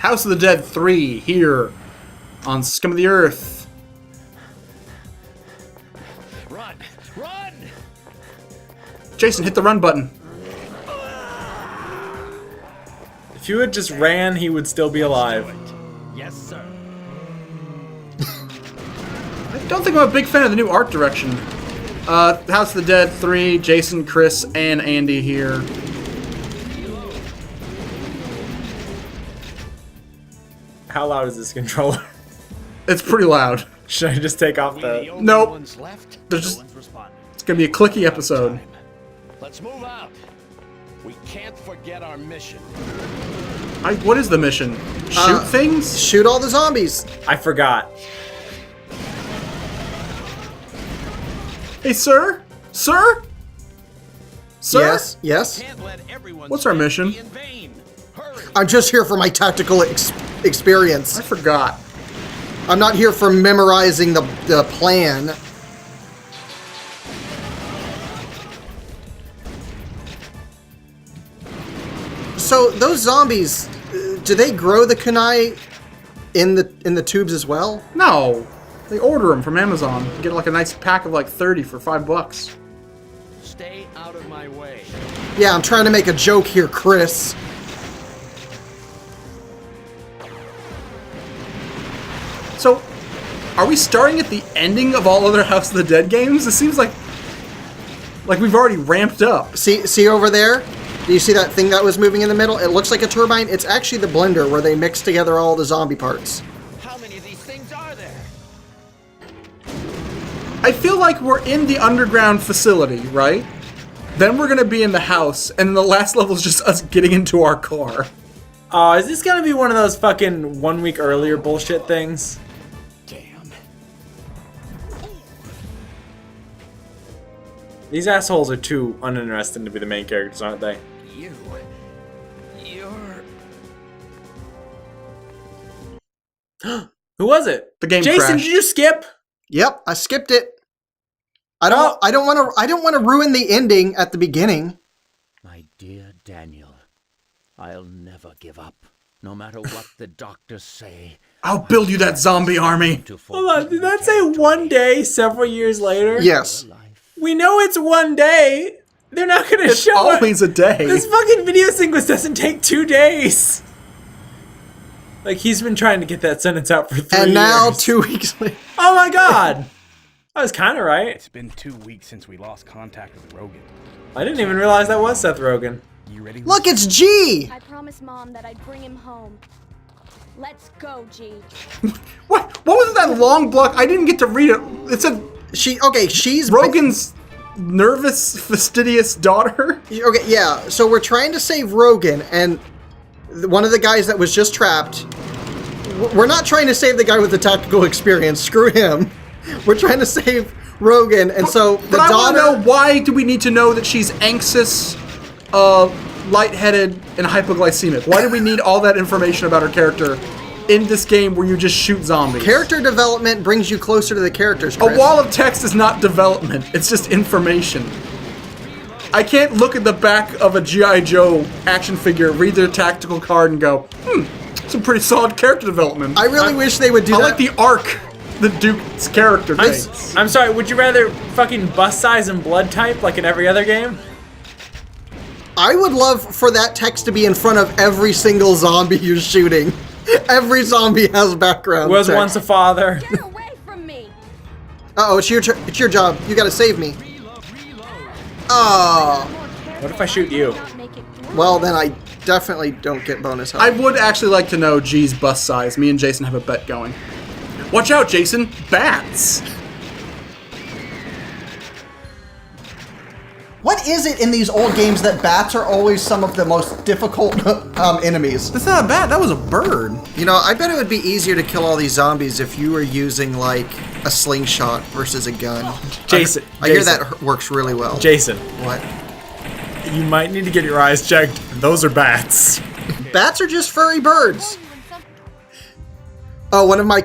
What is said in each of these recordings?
House of the Dead 3 here on Scum of the Earth. Run! Run! Jason, hit the run button. If you had just ran, he would still be alive. Yes, sir. I don't think I'm a big fan of the new art direction. House of the Dead 3, Jason, Chris, and Andy here. How loud is this controller? It's pretty loud. Should I just take off We the... the only Nope. ones left? There's No just- one's responding. It's gonna be a clicky episode. Let's move out. We can't forget our mission. What is the mission? Shoot things? Shoot all the zombies. I forgot. Hey, sir? Sir? Sir? Yes, yes. Can't let everyone's What's our faith mission? be in vain. Hurry. I'm just here for my tactical experience. I forgot. I'm not here for memorizing the plan. So those zombies, do they grow the kunai in the tubes as well? No. They order them from Amazon. You get like a nice pack of like 30 for $5. Stay out of my way. Yeah, I'm trying to make a joke here, Chris. So, are we starting at the ending of all other House of the Dead games? It seems like we've already ramped up. See over there? Do you see that thing that was moving in the middle? It looks like a turbine. It's actually the blender where they mix together all the zombie parts. How many of these things are there? I feel like we're in the underground facility, right? Then we're gonna be in the house, and the last level is just us getting into our car. Is this gonna be one of those fucking 1 week earlier bullshit things? Damn. These assholes are too uninteresting to be the main characters, aren't they? You're... Who was it? The game Jason, crashed. did you skip? Yep, I skipped it. I don't want to ruin the ending at the beginning. My dear Daniel, I'll never give up, no matter what the doctors say. I'll build you that zombie army. Hold on, did that say one day several years later? Yes. We know it's one day. They're not gonna It's show it. always a day. This fucking video sequence doesn't take 2 days. Like, he's been trying to get that sentence out for 3 years. And now 2 weeks later. Oh my god! I was kinda right. It's been 2 weeks since we lost contact with Rogan. I didn't even realize that was Seth Rogen. You ready? Look, it's G. I promised Mom that I'd bring him home. Let's go, G. What was that long block? I didn't get to read it. It said She's Rogan's nervous, fastidious daughter. Okay, yeah. So we're trying to save Rogan, and one of the guys that was just trapped. We're not trying to save the guy with the tactical experience. Screw him. We're trying to save Rogan, and so the But I want daughter. to know, why do we need to know that she's anxious, lightheaded, and hypoglycemic? Why do we need all that information about her character in this game where you just shoot zombies? Character development brings you closer to the characters, A Chris. wall of text is not development, it's just information. I can't look at the back of a G.I. Joe action figure, read their tactical card, and go, some pretty solid character development. I really wish they would do I that. like the arc the Duke's character takes. I'm sorry, would you rather fucking bust size and blood type like in every other game? I would love for that text to be in front of every single zombie you're shooting. Every zombie has background Was text. once a father. Get away from me. Uh-oh, it's your job. You gotta save me. Oh. What if I shoot you? Well, then I definitely don't get bonus health. I would actually like to know G's bust size. Me and Jason have a bet going. Watch out, Jason! Bats! What is it in these old games that bats are always some of the most difficult enemies? That's not a bat, that was a bird. You know, I bet it would be easier to kill all these zombies if you were using, like, a slingshot versus a gun. Jason. I hear Jason, that works really well. Jason, What? you might need to get your eyes checked. Those are bats. Bats are just furry birds. Oh, one of my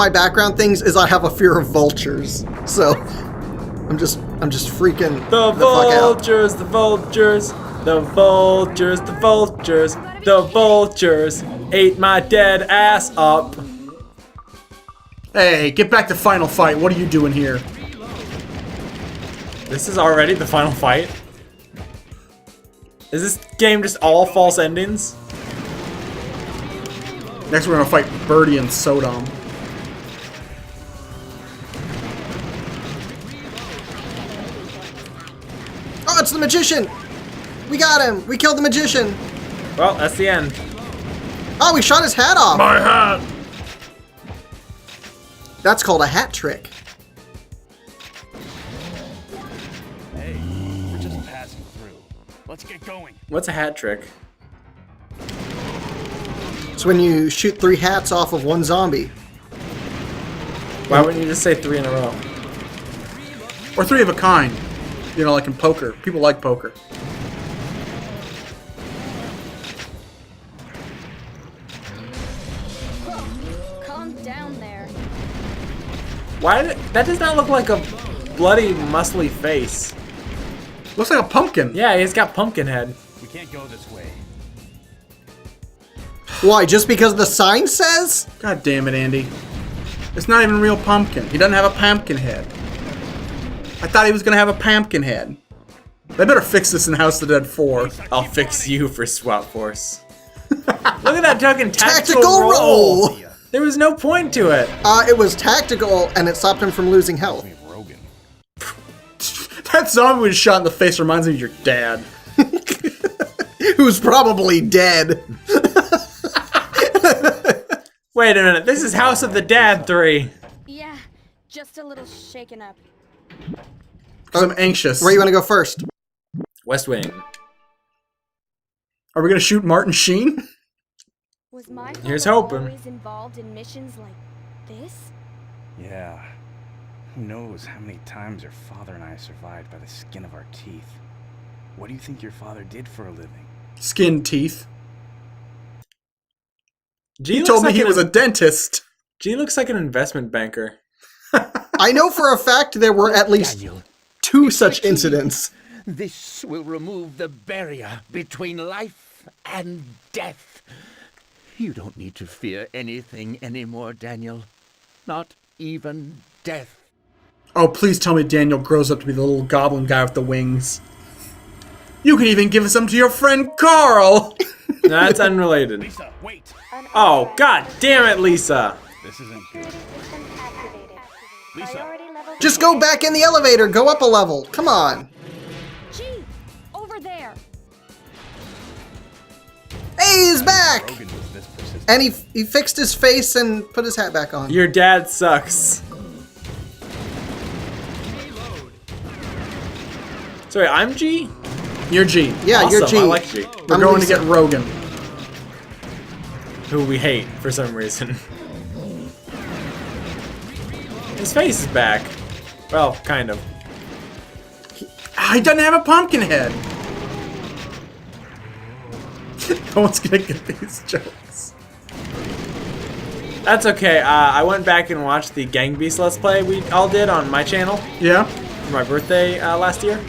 background things is I have a fear of vultures. So, I'm just freaking The the fuck out. vultures, the vultures, the vultures, the vultures, the vultures. ate my dead ass up. Hey, get back to final fight. What are you doing here? This is already the final fight. Is this game just all false endings? Next, we're gonna fight Birdie and Sodom. Oh, it's the magician! We got him! We killed the magician! Well, that's the end. Oh, we shot his hat off! My hat! That's called a hat trick. Hey, we're just passing through. Let's get going. What's a hat trick? It's when you shoot 3 hats off of one zombie. Why wouldn't you just say 3 in a row? Or 3 of a kind. You know, like in poker. People like poker. Calm down there. That does not look like a bloody, muscly face. Looks like a pumpkin. Yeah, he's got pumpkin head. We can't go this way. Why, just because the sign says? God damn it, Andy. It's not even a real pumpkin. He doesn't have a pumpkin head. I thought he was gonna have a pumpkin head. They better fix this in House of the Dead 4. I'll fix you for SWAT Force. Look at that fucking tactical Tactical roll. roll! There was no point to it. It was tactical, and it stopped him from losing health. Rogan. That zombie was shot in the face reminds me of your dad. Who's probably dead. Wait a minute, this is House of the Dad 3. Yeah, just a little shaken up. Because I'm anxious. Where you want to go first? West Wing. Are we gonna shoot Martin Sheen? Was my Here's father hoping. always involved in missions like this? Yeah. Who knows how many times your father and I survived by the skin of our teeth? What do you think your father did for a living? Skin teeth. G He looks told me like he an- was a dentist. G looks like an investment banker. I know for a fact there were at least Daniel, 2 such incidents. this will remove the barrier between life and death. You don't need to fear anything anymore, Daniel. Not even death. Oh, please tell me Daniel grows up to be the little goblin guy with the wings. You can even give some to your friend Carl! No, that's unrelated. Lisa, wait! Oh, god damn it, Lisa. This isn't good. System activated. Lisa. Priority level. Just go back in the elevator. Go up a level. Come on. Gee, over there. Hey, he's back! Rogan was this persistent. And he fixed his face and put his hat back on. Your dad sucks. Sorry, I'm G? You're G. Yeah, Awesome, you're G. I like G. We're I'm going Lisa. to get Rogan. Who we hate for some reason. His face is back. Well, kind of. He doesn't have a pumpkin head. No one's gonna get these jokes. That's okay. I went back and watched the Gang Beast Let's Play we all did on my channel Yeah? for my birthday last year.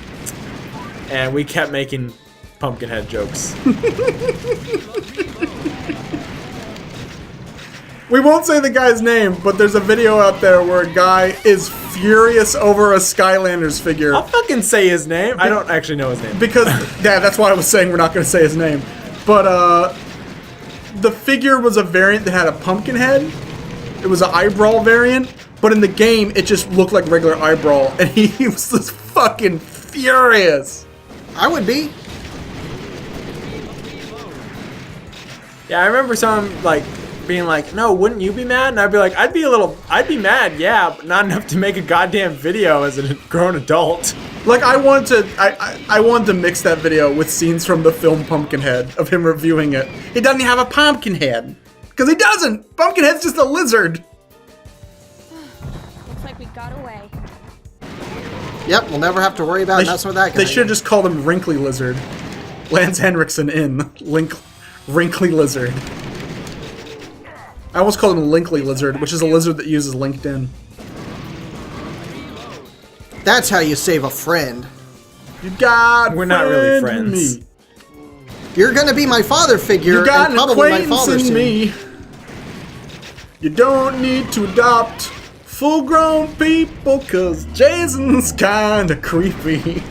And we kept making Pumpkinhead jokes. We won't say the guy's name, but there's a video out there where a guy is furious over a Skylanders figure. I'll fucking say his name. I don't actually know his name. Because, yeah, that's why I was saying we're not gonna say his name. But, the figure was a variant that had a pumpkin head. It was an eyebrow variant, but in the game, it just looked like regular eyebrow, and he was just fucking furious. I would be. Yeah, I remember someone like being like, "No, wouldn't you be mad?" And I'd be like, "I'd be mad, yeah, but not enough to make a goddamn video as a grown adult." Like, I wanted to mix that video with scenes from the film Pumpkinhead of him reviewing it. He doesn't have a pumpkin head. Because he doesn't! Pumpkinhead's just a lizard! Looks like we got away. Yep, we'll never have to worry about messing with that guy. They should have just called him Wrinkly Lizard. Lance Henriksen in Wrinkly Lizard. I almost called him Linkley Lizard, which is a lizard that uses LinkedIn. That's how you save a friend. You got We're not really friend friends. me. You're gonna be my father figure, You got and an probably my acquaintance father in soon. me. You don't need to adopt full-grown people, cause Jason's kinda creepy.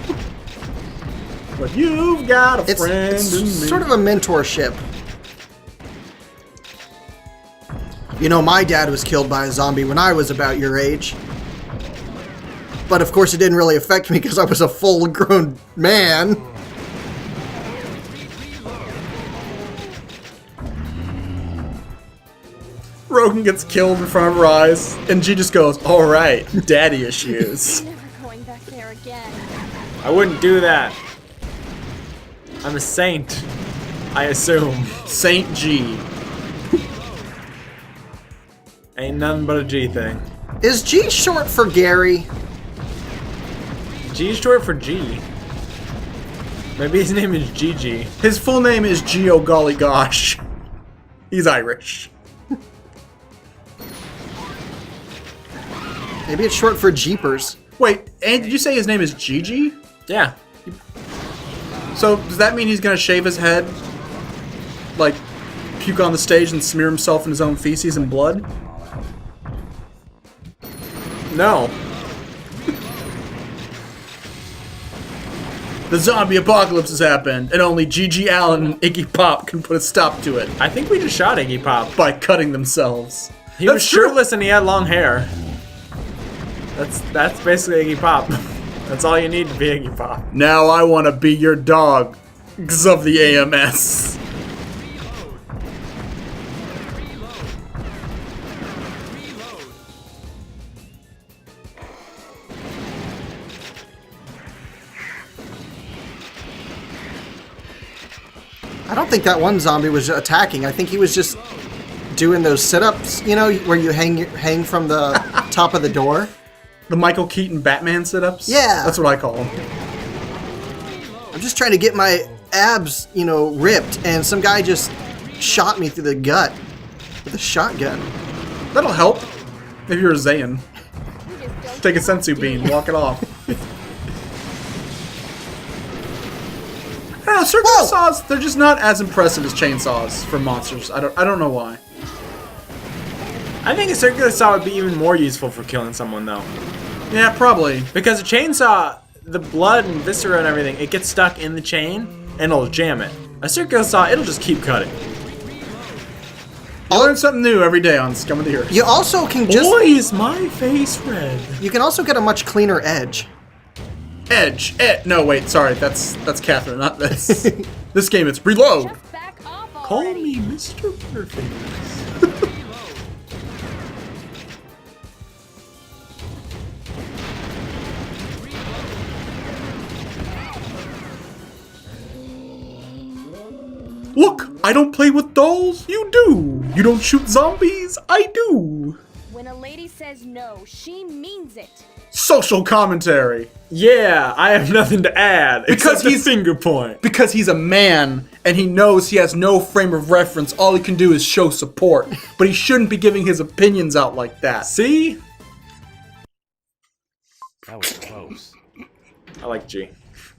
But you've got a It's friend in me. sort of a mentorship. You know, my dad was killed by a zombie when I was about your age. But of course it didn't really affect me because I was a full-grown man. Rogan gets killed in front of her eyes, and G just goes, alright, daddy issues. Never going back there again. I wouldn't do that. I'm a saint, I assume. Saint G. Ain't nothing but a G thing. Is G short for Gary? G is short for G. Maybe his name is Gigi. His full name is Geo Golly Gosh. He's Irish. Maybe it's short for Jeepers. Wait, and did you say his name is Gigi? Yeah. So, does that mean he's gonna shave his head? Like, puke on the stage and smear himself in his own feces and blood? No. The zombie apocalypse has happened, and only Gigi Allen and Iggy Pop can put a stop to it I think we just shot Iggy Pop. by cutting themselves. He was That's true. shirtless and he had long hair. That's basically Iggy Pop. That's all you need to be Iggy Pop. Now I want to be your dog, 'cause of the AMS. I don't think that one zombie was attacking. I think he was just doing those sit-ups, you know, where you hang from the top of the door. The Michael Keaton Batman sit-ups? Yeah. That's what I call them. I'm just trying to get my abs, you know, ripped, and some guy just shot me through the gut with a shotgun. That'll help. If you're a Zayn. You just don't Take a sensu bean, walk it off. I don't know, circular Whoa! saws, they're just not as impressive as chainsaws for monsters. I don't know why. I think a circular saw would be even more useful for killing someone though. Yeah, probably. Because a chainsaw, the blood and viscera and everything, it gets stuck in the chain and it'll jam it. A circular saw, it'll just keep cutting. You learn something new every day on Scum of the Earth. You also can just Boy, is my face red. you can also get a much cleaner edge. Edge. No, wait, sorry. That's Catherine, not this. This game, it's reload. just back off Call already. me Mr. Perfect. Look, I don't play with dolls. You do. You don't shoot zombies. I do. When a lady says no, she means it. Social commentary. Yeah, I have nothing to add. Because except the he's- finger point. Because he's a man and he knows he has no frame of reference. All he can do is show support. But he shouldn't be giving his opinions out like that. See? That was close. I like G.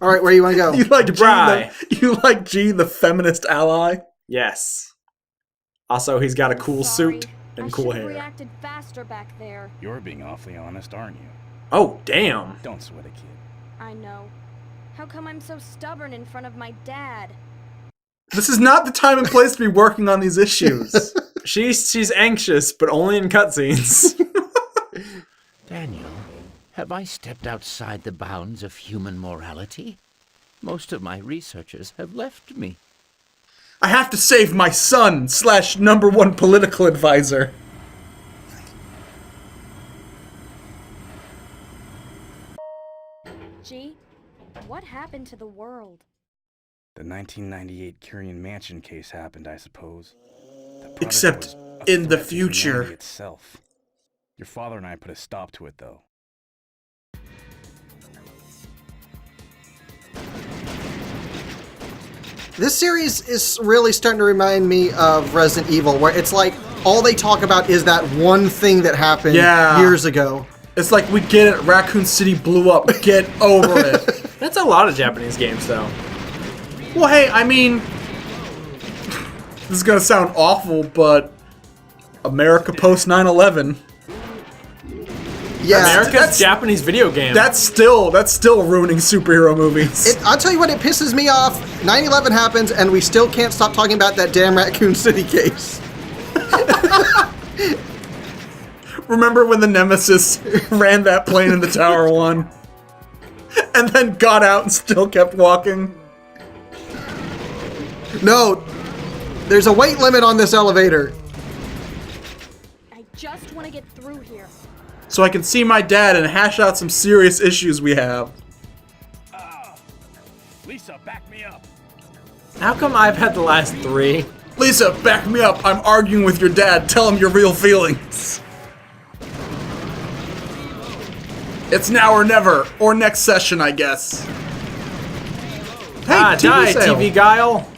All right, where you want to go? You like G, Debray. you like G, the feminist ally? Yes. Also, he's got a cool Sorry. suit and I cool should've hair. reacted faster back there. You're being awfully honest, aren't you? Oh, damn. Don't sweat a kid. I know. How come I'm so stubborn in front of my dad? This is not the time and place to be working on these issues. She's anxious, but only in cutscenes. Daniel, have I stepped outside the bounds of human morality? Most of my researchers have left me. I have to save my son / #1 political advisor. G, what happened to the world? The 1998 Curian Mansion case happened, I suppose. The product Except was a in the threat to future. humanity itself. Your father and I put a stop to it, though. This series is really starting to remind me of Resident Evil, where it's like all they talk about is that one thing that happened Yeah. years ago. It's like, we get it, Raccoon City blew up, get over it. That's a lot of Japanese games, though. Well, hey, I mean, This is gonna sound awful, but America post 9/11. Yeah, America's Japanese video game. That's still ruining superhero movies. I'll tell you what, it pisses me off. 9/11 happens, and we still can't stop talking about that damn Raccoon City case. Remember when the Nemesis ran that plane in the Tower 1? And then got out and still kept walking? No, there's a weight limit on this elevator. I just want to get through here. So I can see my dad and hash out some serious issues we have. Lisa, back me up. How come I've had the last 3? Lisa, back me up. I'm arguing with your dad. Tell him your real feelings. It's now or never. Or next session, I guess. Hey, TV die, sale. TV Guile.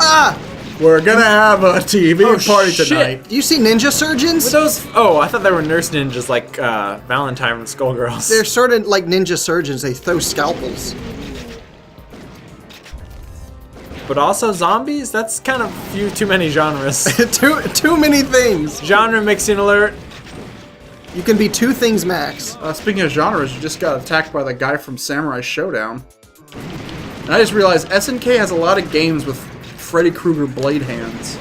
Ah! We're gonna have a TV party shit. tonight. Do you see ninja surgeons? Were those? Oh, I thought they were nurse ninjas like Valentine from Skullgirls. They're sort of like ninja surgeons. They throw scalpels. But also zombies? That's kind of too many genres. too many things. Genre mixing alert. You can be 2 things max. Speaking of genres, you just got attacked by the guy from Samurai Showdown. And I just realized SNK has a lot of games with Freddy Krueger blade hands.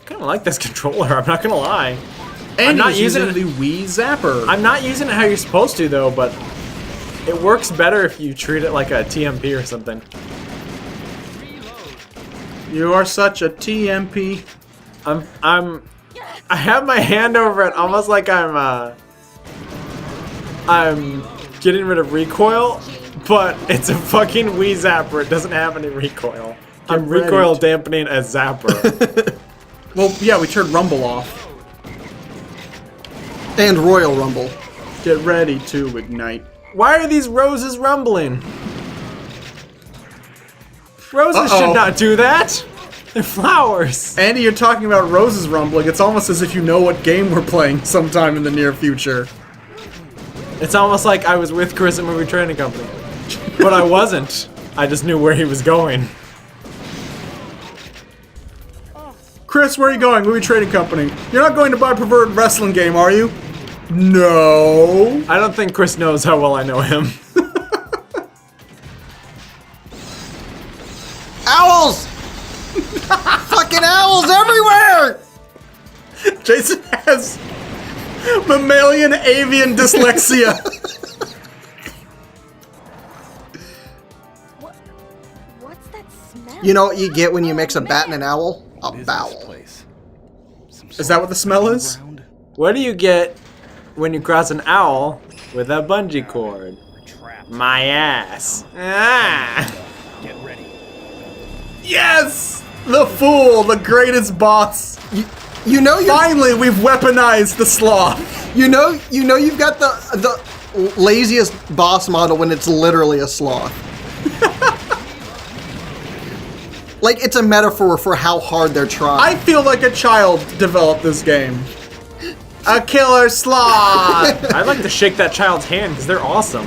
Kind of like this controller. I'm not gonna lie. And I'm not he's using using the Wii Zapper. I'm not using it how you're supposed to though, but it works better if you treat it like a TMP or something. You are such a TMP. I have my hand over it almost like I'm getting rid of recoil, but it's a fucking Wii Zapper. It doesn't have any recoil. I'm ready recoil to- dampening a Zapper. Well, yeah, we turned Rumble off. And Royal Rumble. Get ready to ignite. Why are these roses rumbling? Roses Uh-oh. should not do that. They're flowers. Andy, you're talking about roses rumbling. It's almost as if you know what game we're playing sometime in the near future. It's almost like I was with Chris at Movie Training Company. But I wasn't. I just knew where he was going. Chris, where are you going? Movie Trading Company. You're not going to buy a perverted wrestling game, are you? No. I don't think Chris knows how well I know him. Owls! Fucking owls everywhere! Jason has mammalian avian dyslexia. What's that smell? You know what you get when you mix a bat and an owl? A What is this bowel. place? Some Is that what the smell is? around? What do you get when you cross an owl with a bungee cord? Trapped. My ass. Ah. Get ready. Yes! The Fool, the greatest boss. You know you Finally, we've weaponized the sloth. you know you've got the laziest boss model when it's literally a sloth. Like it's a metaphor for how hard they're trying. I feel like a child developed this game. A killer sloth. I'd like to shake that child's hand because they're awesome.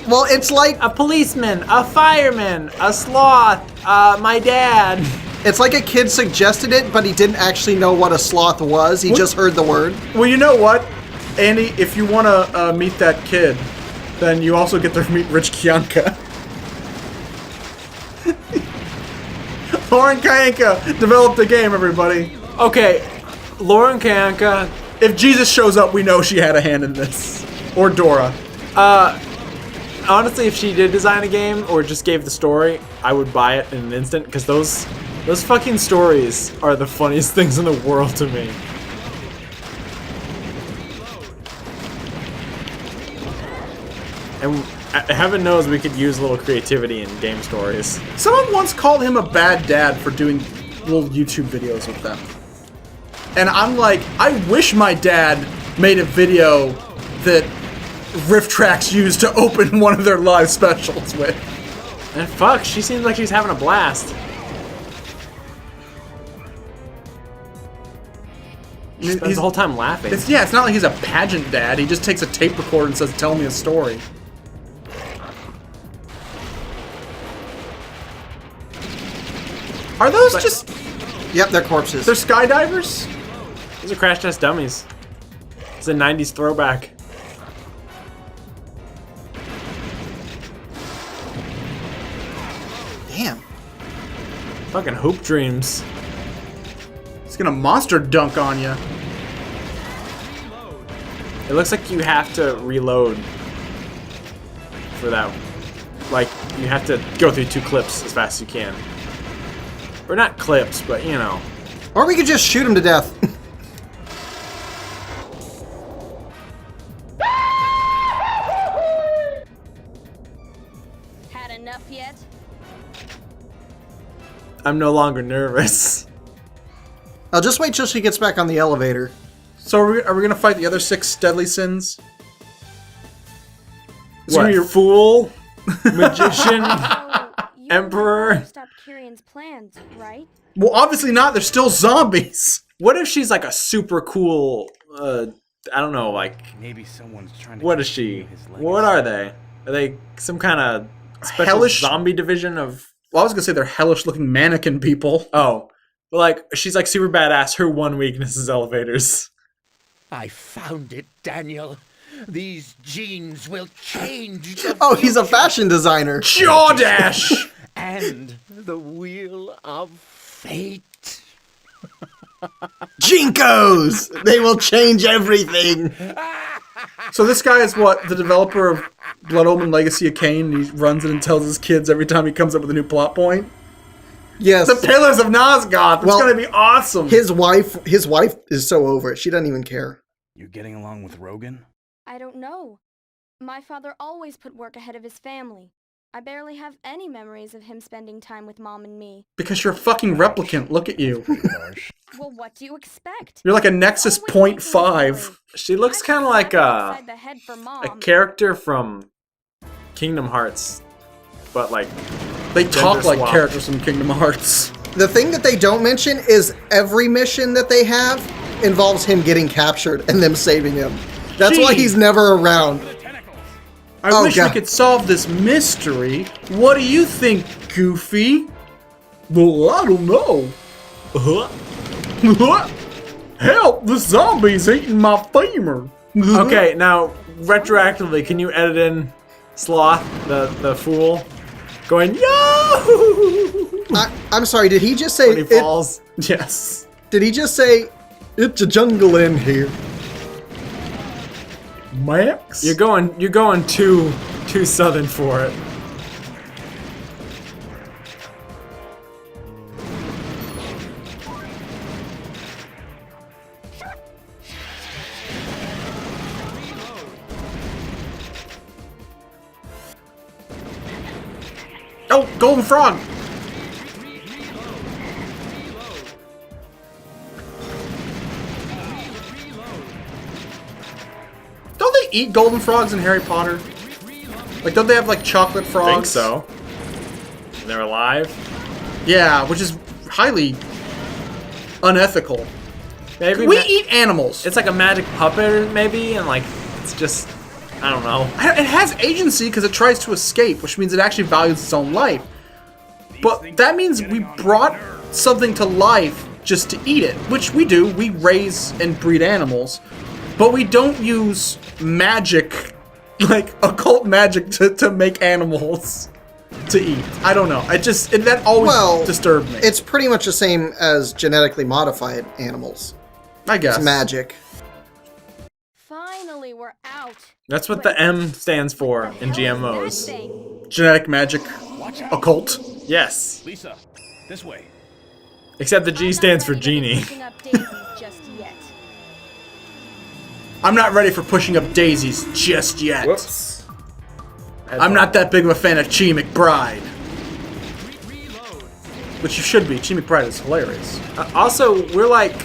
Well, it's like A policeman, a fireman, a sloth, my dad. it's like a kid suggested it, but he didn't actually know what a sloth was. He just heard the word. Well, you know what, Andy? If you want to meet that kid, then you also get to meet Rich Kianka. Lauren Kayanka developed the game, everybody. Okay, Lauren Kayanka. If Jesus shows up, we know she had a hand in this. Or Dora. Honestly, if she did design a game or just gave the story, I would buy it in an instant because those fucking stories are the funniest things in the world to me. And heaven knows we could use a little creativity in game stories. Someone once called him a bad dad for doing little YouTube videos with them. And I'm like, I wish my dad made a video that Rift Tracks used to open one of their live specials with. And fuck, she seems like she's having a blast. He spends the whole time laughing. It's not like he's a pageant dad. He just takes a tape recorder and says, "Tell me a story." Are those just... Yep, they're corpses. They're skydivers? These are Crash Test Dummies. It's a 90s throwback. Damn. Fucking Hoop Dreams. He's gonna monster dunk on you. It looks like you have to reload for that. Like, you have to go through 2 clips as fast as you can. Or not clips, but you know. Or we could just shoot him to death. Had enough yet? I'm no longer nervous. I'll just wait till she gets back on the elevator. So are we gonna fight the other 6 deadly sins? It's What, gonna be- fool? Magician? So, you Emperor? never stopped Kyrion's plans, right? Well, obviously not. They're still zombies. What if she's like a super cool, I don't know, like, Maybe someone's trying to. what is she? continue his What legacy. are they? Are they some kind of special Hellish- zombie division of... Well, I was gonna say they're hellish-looking mannequin people. Oh. Well, like, she's like super badass. Her one weakness is elevators. I found it, Daniel. These genes will change the Oh, he's a future fashion designer. Jawdash! and the wheel of fate. Jinkos! They will change everything. So this guy is what? The developer of Blood Omen Legacy of Kain? He runs it and tells his kids every time he comes up with a new plot point? Yes. The Pillars of Nosgoth! It's Well, gonna be awesome! His wife is so over it. She doesn't even care. You getting along with Rogan? I don't know. My father always put work ahead of his family. I barely have any memories of him spending time with Mom and me. Because you're a fucking replicant, look at you. Harsh. Well, what do you expect? You're like a Nexus Always Point making 5. stories. She looks I kind of shot like upside the head for a Mom. character from Kingdom Hearts, but like, They talk like swap. characters from Kingdom Hearts. The thing that they don't mention is every mission that they have involves him getting captured and them saving him. That's why Gee. he's never around. I Oh, wish God. we could solve this mystery. What do you think, Goofy? Well, I don't know. Help! The zombie's eating my femur. okay, now retroactively, can you edit in Sloth, the fool, going yo I'm sorry, did he just say when he falls? Yes. did he just say it's a jungle in here? Max? You're going too southern for it. Oh, Golden Frog! Don't they eat golden frogs in Harry Potter? Like, don't they have, like, chocolate frogs? I think so. They're alive. Yeah, which is highly unethical. Maybe We eat animals. It's like a magic puppet, maybe, and like it's just I don't know. It has agency because it tries to escape, which means it actually values its own life. But that means we brought something to life just to eat it, which we do. We raise and breed animals, but we don't use magic, like occult magic, to make animals to eat. I don't know. That always disturbed me. It's pretty much the same as genetically modified animals. I guess. It's magic. Finally, we're out. That's what the M stands for What the in hell is GMOs. that thing? Genetic magic. Watch out. Occult. Yes, Lisa, this way. except the G I'm stands not for ready to be genie. pushing up daisies just yet. I'm not ready for pushing up daisies just yet. Whoops. I'm not that big of a fan of Chi McBride. Which you should be. Chi McBride is hilarious. Also, we're like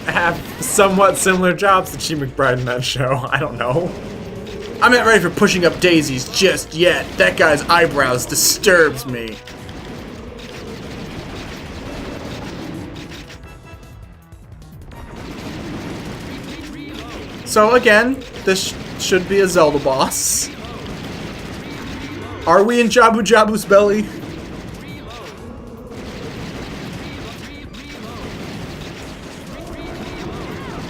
have somewhat similar jobs to Chi McBride in that show. I don't know. I'm not ready for pushing up daisies just yet. That guy's eyebrows disturbs me. So again, this should be a Zelda boss. Are we in Jabu Jabu's belly?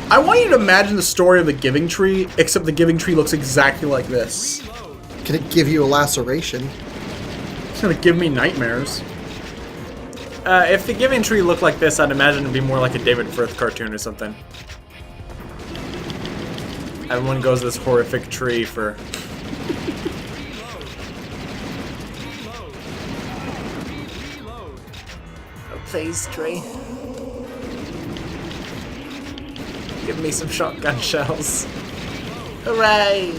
I want you to imagine the story of the Giving Tree, except the Giving Tree looks exactly like this. Can it give you a laceration? It's gonna give me nightmares. If the Giving Tree looked like this, I'd imagine it'd be more like a David Frith cartoon or something. Everyone goes this horrific tree for... a phase tree. Give me some shotgun shells. Hooray!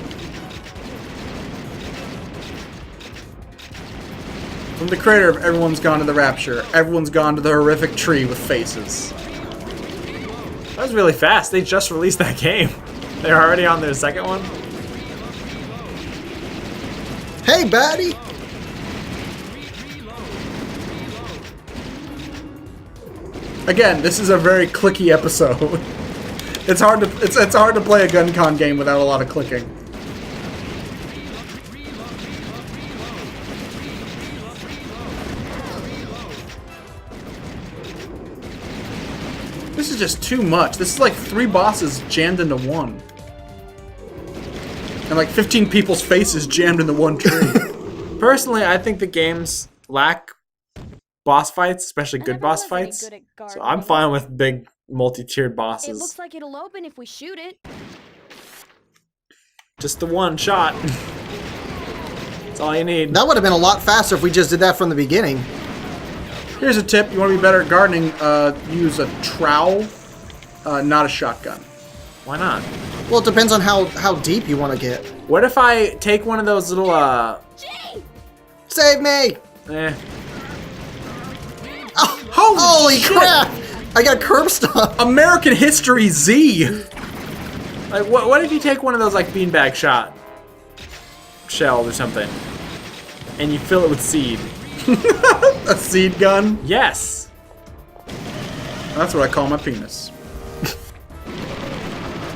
From the creator of Everyone's Gone to the Rapture, everyone's gone to the horrific tree with faces. That was really fast. They just released that game. They're already on their second one. Hey, baddie! Again, this is a very clicky episode. It's hard to play a GunCon game without a lot of clicking. This is just too much. This is like 3 bosses jammed into one. And like 15 people's faces jammed into one tree. Personally, I think the games lack boss fights, especially I good never boss was any fights. good at So gardening. I'm fine with big multi-tiered It bosses. looks like it'll open if we shoot it. Just the one shot. That's all you need. That would have been a lot faster if we just did that from the beginning. Here's a tip: you want to be better at gardening, use a trowel, not a shotgun. Why not? Well, it depends on how deep you want to get. What if I take one of those little Gee! Save me! Holy shit. crap! I got curb stop. American History Z. Like, what if you take one of those, like, beanbag shot shells or something, and you fill it with seed? A seed gun. Yes! That's what I call my penis.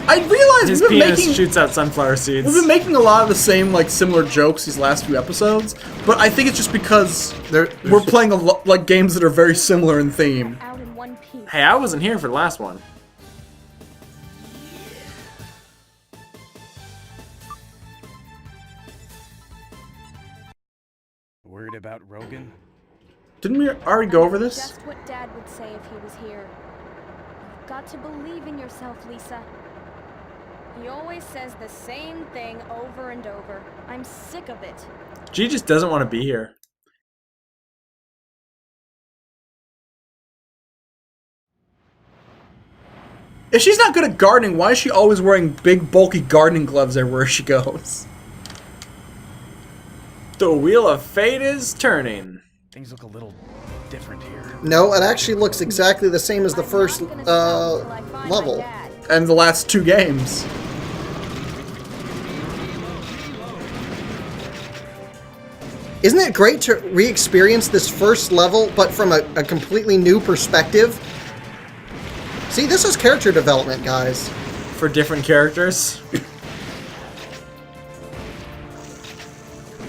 I realize His we've been penis making shoots out sunflower seeds. we've been making a lot of the same like similar jokes these last few episodes, but I think it's just because we're playing like games that are very similar in theme. Out in one piece. Hey, I wasn't here for the last one. Worried about Rogan? Didn't we already go over this? Just what Dad would say if he was here. You've got to believe in yourself, Lisa. He always says the same thing over and over. I'm sick of it. G just doesn't want to be here. If she's not good at gardening, why is she always wearing big, bulky gardening gloves everywhere she goes? The wheel of fate is turning. Things look a little different here. No, it actually looks exactly the same as the first I'm not gonna stop until I find my level. dad. And the last 2 games. Isn't it great to re-experience this first level, but from a completely new perspective? See, this is character development, guys. For different characters.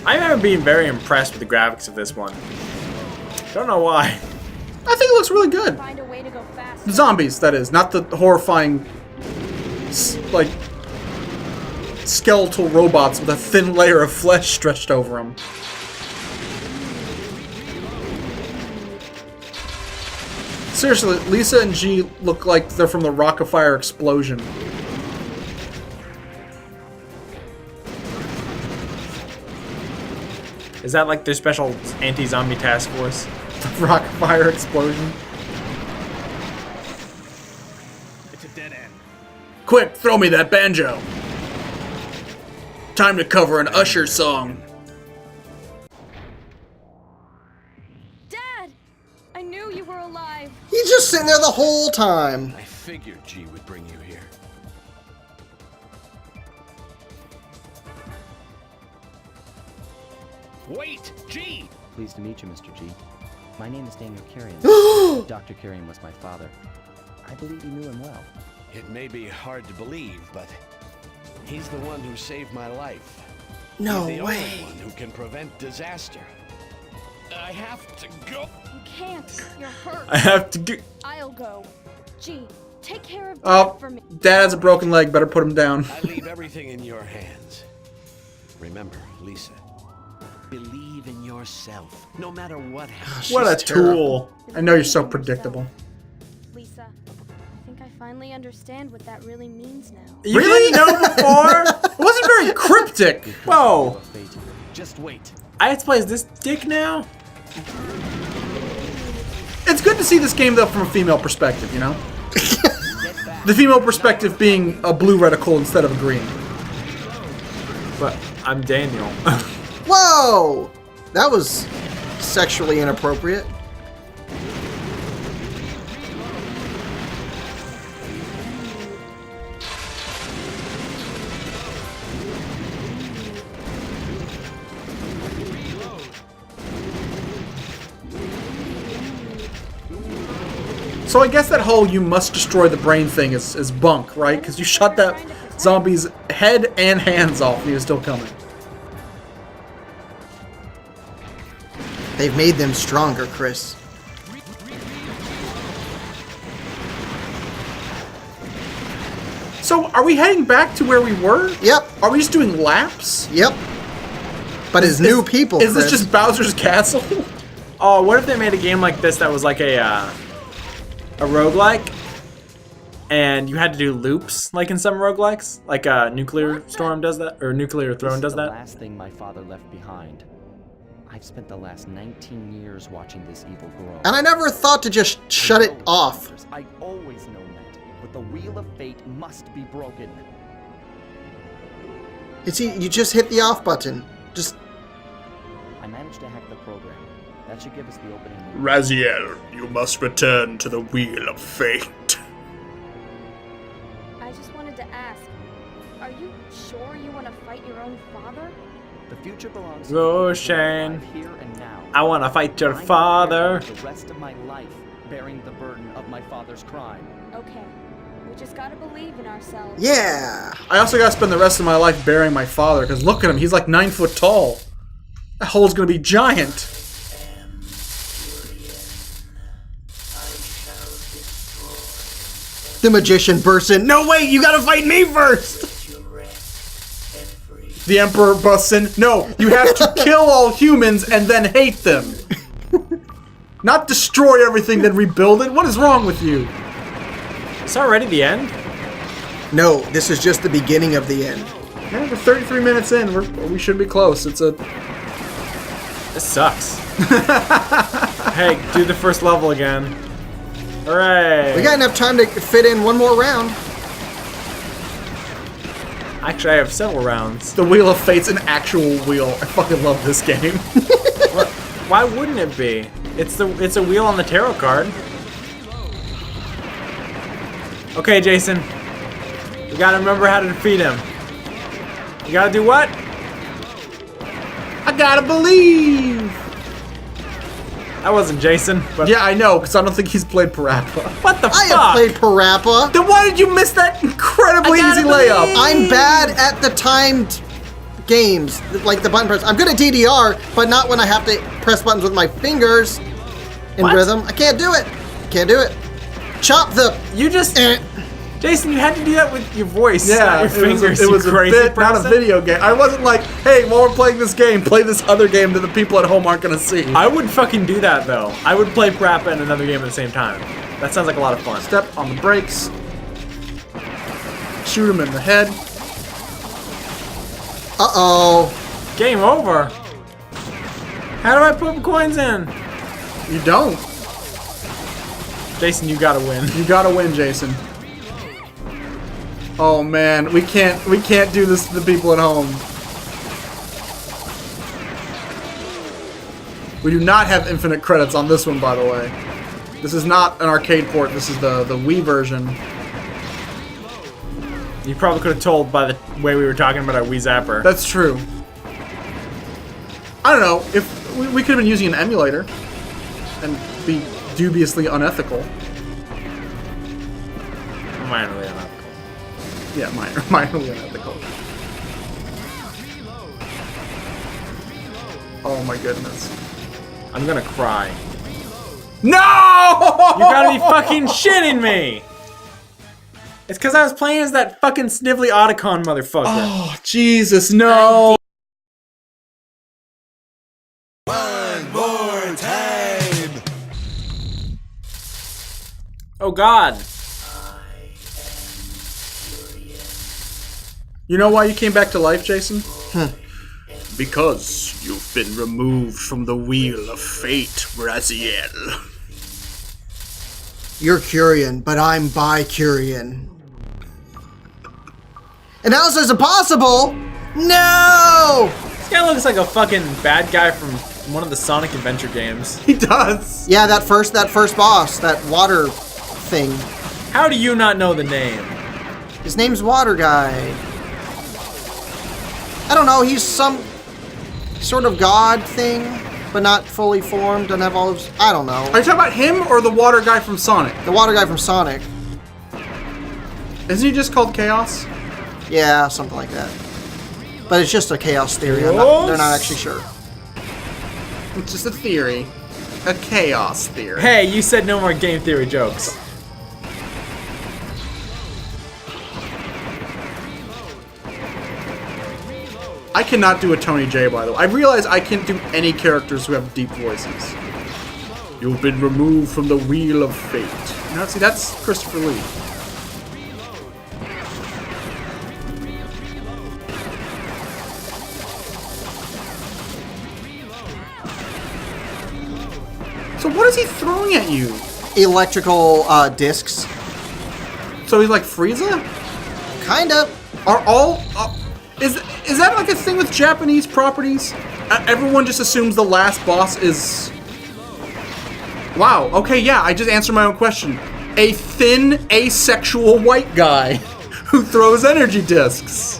I remember being very impressed with the graphics of this one. Don't know why. I think it looks really good. Find a way to go fast. The zombies, that is, not the horrifying, like, skeletal robots with a thin layer of flesh stretched over them. Seriously, Lisa and G look like they're from the Rock-afire explosion. Is that like their special anti-zombie task force? The Rock-afire explosion. It's a dead end. Quick, throw me that banjo! Time to cover an Usher song. Dad! I knew you were alive. He's just sitting there the whole time. I figured G would bring you here. Wait, G! Pleased to meet you, Mr. G. My name is Daniel Carrion. Dr. Carrion was my father. I believe you knew him well. It may be hard to believe, but He's the one who saved my life. No He's the way. only one who can prevent disaster. I have to go. You can't. You're hurt. I have to get. I'll go. Gee, take care of Oh, Dad for me. Dad has a broken leg. Better put him down. I leave everything in your hands. Remember, Lisa, believe in yourself, no matter what happens. What a She's terrible. tool. I know you're so predictable. Lisa, I think I finally understand what that really means now. You Really? didn't know before? It wasn't very cryptic. Whoa. Just wait. I have to play as this dick now? It's good to see this game though from a female perspective, you know? The female perspective being a blue reticle instead of a green. But I'm Daniel. Whoa! That was sexually inappropriate. So I guess that whole you must destroy the brain thing is bunk, right? Because you shot that zombie's head and hands off and he was still coming. They've made them stronger, Chris. So are we heading back to where we were? Yep, Are we just doing laps? yep. But as new people, Is this Chris. just Bowser's Castle? Oh, what if they made a game like this that was like a roguelike? And you had to do loops, like in some roguelikes? Like Nuclear Storm does that? Or Nuclear Throne does The that? last thing my father left behind. I've spent the last 19 years watching this evil grow. And I never thought to just shut it off. I always known that, but the wheel of fate must be broken. You just hit the off button. Just I managed to hack the program. That should give us the opening. Raziel, you must return to the Wheel of Fate. I just wanted to ask, are you sure you want to fight your own father? The future belongs to Go, the people who are Shane. alive here and now. I want to fight your I'm father. prepared for the rest of my life bearing the burden of my father's crime. Okay, we just gotta believe in ourselves. yeah. I also gotta spend the rest of my life burying my father, because look at him, he's like 9 foot tall. That hole's gonna be giant. The magician bursts in. No, wait, you gotta fight me first. The Emperor busts in. No, you have to kill all humans and then hate them. Not destroy everything, then rebuild it. What is wrong with you? It's already the end? No, this is just the beginning of the end. Yeah, we're 33 minutes in. We should be close. It's a... This sucks. Hey, do the first level again. Hooray! We got enough time to fit in one more round. Actually, I have several rounds. The Wheel of Fate's an actual wheel. I fucking love this game. Why wouldn't it be? It's a wheel on the tarot card. Okay, Jason. You gotta remember how to defeat him. You gotta do what? I gotta believe! That wasn't Jason, but Yeah, I know, because I don't think he's played Parappa. what the I fuck? have played Parappa. Then why did you miss that incredibly I gotta easy layup? believe- I'm bad at the timed games, like the button press. I'm good at DDR, but not when I have to press buttons with my fingers in What? rhythm. I can't do it. Can't do it. Chop the... You just, Jason, you had to do that with your voice, Yeah, not your fingers. it was you a crazy bit, not a person. video game. I wasn't like, hey, while we're playing this game, play this other game that the people at home aren't gonna see. I would fucking do that though. I would play Parappa and another game at the same time. That sounds like a lot of fun. Step on the brakes. Shoot him in the head. Uh-oh. Game over. How do I put coins in? You don't. Jason, you gotta win. You gotta win, Jason. Oh man, we can't do this to the people at home. We do not have infinite credits on this one, by the way. This is not an arcade port. This is the Wii version. You probably could have told by the way we were talking about our Wii Zapper. That's true. I don't know if we could have been using an emulator and be dubiously unethical. Mildly unethical. Yeah, minorly unethical. Oh my goodness. I'm gonna cry. No! You gotta be fucking shitting me! It's because I was playing as that fucking snivelly Otacon motherfucker. Oh, Jesus, no! Oh god. You know why you came back to life, Jason? Because you've been removed from the wheel of fate, Raziel. You're Curian, but I'm Bi-Curian. And how is this impossible? No! This guy looks like a fucking bad guy from one of the Sonic Adventure games. He does. Yeah, that first boss, that water thing. How do you not know the name? His name's Water Guy. I don't know, he's some sort of god thing, but not fully formed, doesn't have all of... I don't know. Are you talking about him or the water guy from Sonic? The water guy from Sonic. Isn't he just called Chaos? Yeah, something like that. But it's just a chaos theory. They're not actually sure. It's just a theory. A chaos theory. Hey, you said no more game theory jokes. I cannot do a Tony J, by the way. I realize I can't do any characters who have deep voices. You've been removed from the wheel of fate. Now, see, that's Christopher Lee. So what is he throwing at you? Electrical discs. So he's like Frieza? Kinda. Are all... Is that like a thing with Japanese properties? Everyone just assumes the last boss is... Wow, okay, yeah, I just answered my own question. A thin, asexual white guy who throws energy discs.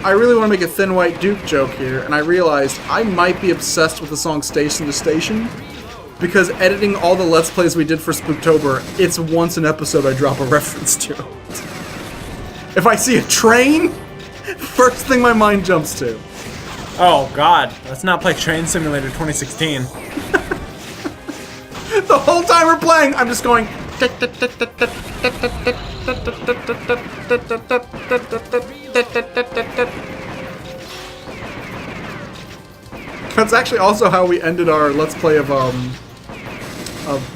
I really want to make a Thin White Duke joke here, and I realized I might be obsessed with the song Station to Station, because editing all the Let's Plays we did for Spooktober, it's once an episode I drop a reference to. If I see a train, first thing my mind jumps to. Oh god, let's not play Train Simulator 2016. The whole time we're playing, I'm just going... That's actually also how we ended our Let's Play of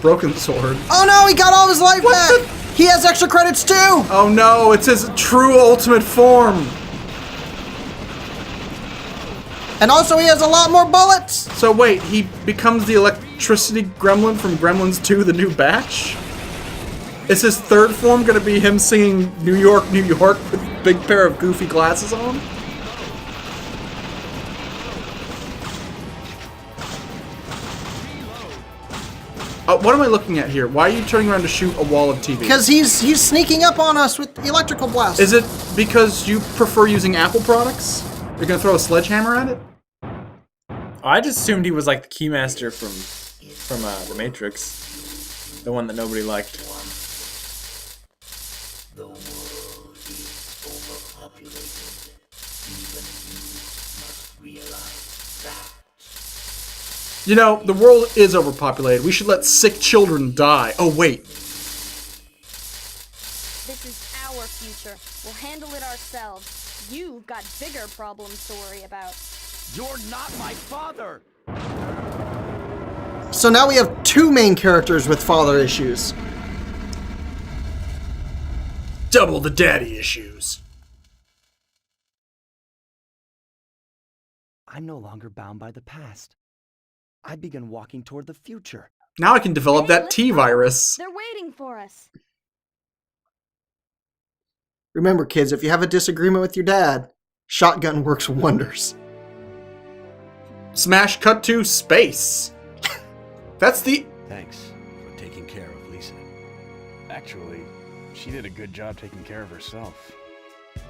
Broken Sword. Oh no, he got all his life back! He has extra credits too! Oh no, it's his true ultimate form! And also he has a lot more bullets! So wait, he becomes the electricity gremlin from Gremlins 2, the new batch? Is his third form gonna be him singing New York, New York with a big pair of goofy glasses on? What am I looking at here? Why are you turning around to shoot a wall of TV? Because he's sneaking up on us with electrical blasts. Is it because you prefer using Apple products? You're gonna throw a sledgehammer at it? Oh, I just assumed he was like the Keymaster from The Matrix. The one that nobody liked. You know, the world is overpopulated. We should let sick children die. Oh, wait. This is our future. We'll handle it ourselves. You've got bigger problems to worry about. You're not my father! So now we have two main characters with father issues. Double the daddy issues. I'm no longer bound by the past. I begin walking toward the future. Now I can develop Hey, that let's T go. virus. They're waiting for us. Remember, kids, if you have a disagreement with your dad, shotgun works wonders. Smash cut to space. That's the... Thanks for taking care of Lisa. Actually, she did a good job taking care of herself.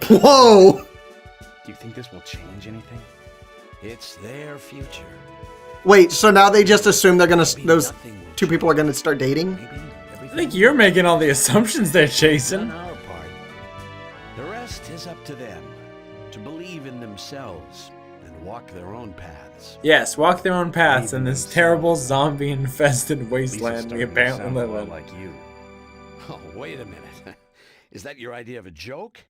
Whoa! Do you think this will change anything? It's their future. Wait, so now they just assume they're gonna, those Nothing will two people are gonna start dating? Maybe I everything think you're making all the assumptions there, on Jason. our part. The rest is up to them to believe in themselves and walk their own paths. Yes, walk their own paths in this Themselves. terrible zombie-infested Lisa's wasteland we starting to apparently sound a live lot in. like you. Oh, wait a minute. Is that your idea of a joke?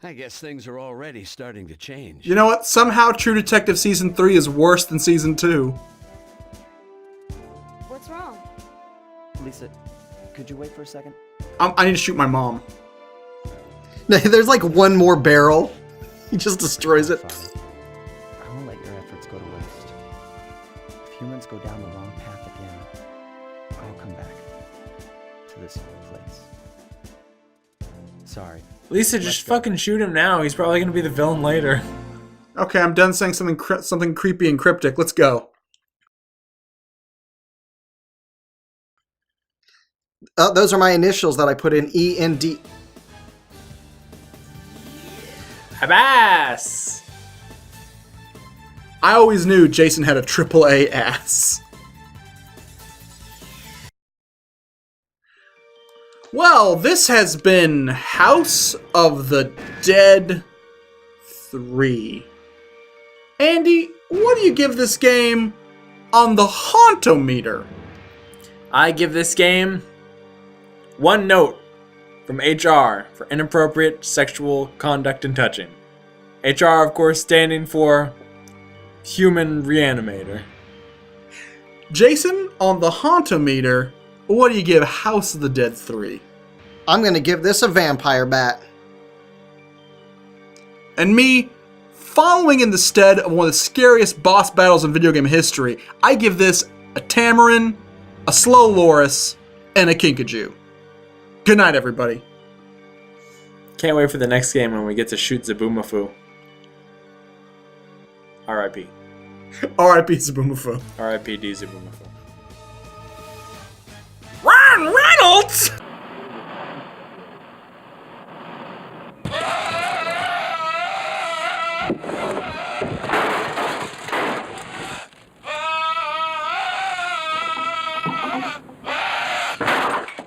I guess things are already starting to change. You know what? Somehow True Detective Season 3 is worse than Season 2. What's wrong? Lisa, could you wait for a second? I need to shoot my mom. There's like one more barrel. He just destroys it. Father, I won't let your efforts go to waste. If humans go down the wrong path again, I'll come back to this place. Sorry. Lisa, just fucking shoot him now. He's probably gonna be the villain later. Okay, I'm done saying something creepy and cryptic. Let's go. Those are my initials that I put in E and D. Abass! I always knew Jason had a AAA ass. Well, this has been House of the Dead 3. Andy, what do you give this game on the Hauntometer? I give this game 1 note from HR for inappropriate sexual conduct and touching. HR, of course, standing for Human Reanimator. Jason, on the Hauntometer, what do you give House of the Dead 3? I'm gonna give this a vampire bat. And me, following in the stead of one of the scariest boss battles in video game history, I give this a Tamarin, a Slow Loris, and a Kinkajou. Good night, everybody. Can't wait for the next game when we get to shoot Zabumafu. R.I.P. R.I.P. Zabumafu. R.I.P. D. Zabumafu. Ron Reynolds!